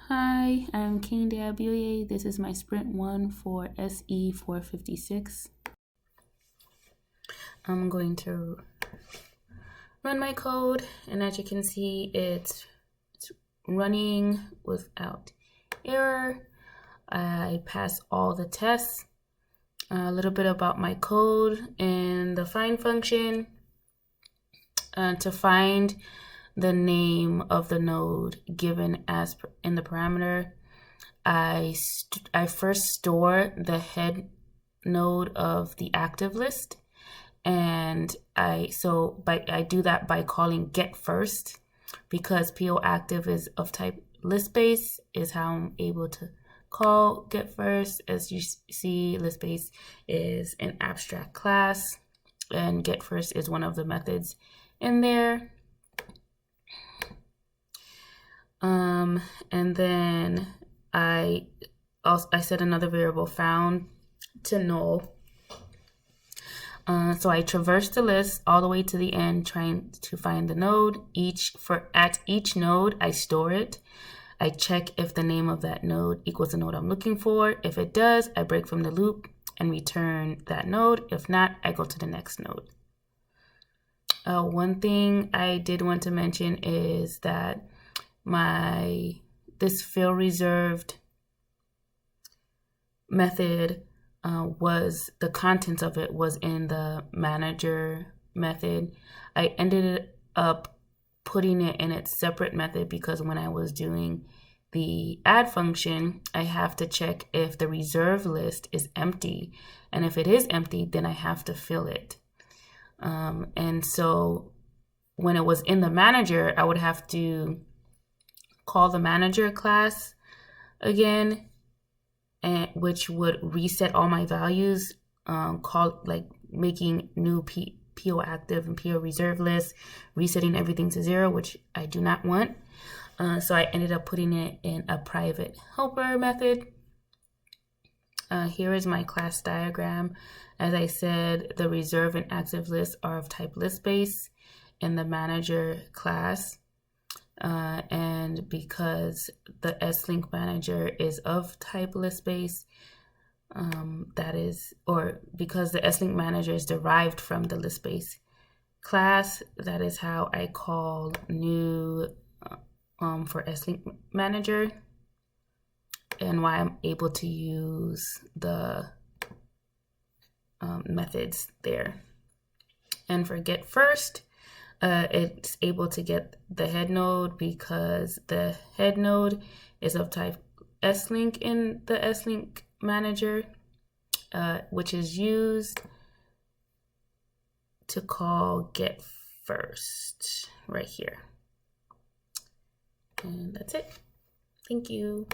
Hi, I'm Kane Diabuye. This is my sprint 1 for SE456. I'm going to run my code, and as you can see, it's running without error. I passed all the tests. A little bit about my code and the find function. To find the name of the node given as in the parameter, I first store the head node of the active list, and I do that by calling get first, because PO active is of type list base is how I'm able to call get first. As you see, list base is an abstract class, and get first is one of the methods in there. And then I set another variable found to null. So I traverse the list all the way to the end, trying to find the node. At each node, I store it. I check if the name of that node equals the node I'm looking for. If it does, I break from the loop and return that node. If not, I go to the next node. One thing I did want to mention is that this fill reserved method was the contents of it was in the manager method. I ended up putting it in its separate method because when I was doing the add function, I have to check if the reserve list is empty, and if it is empty, then I have to fill it. And so when it was in the manager, I would have to call the manager class again, and which would reset all my values, making new PO active and PO reserve lists, resetting everything to 0, which I do not want. So I ended up putting it in a private helper method. Here is my class diagram. As I said, the reserve and active lists are of type list base in the manager class. And because the SLink manager is of type list base, because the SLink manager is derived from the list base class, that is how I call new for SLink manager, and why I'm able to use the methods there. And for get first, it's able to get the head node because the head node is of type SLink in the SLink manager, which is used to call get first right here. And that's it. Thank you.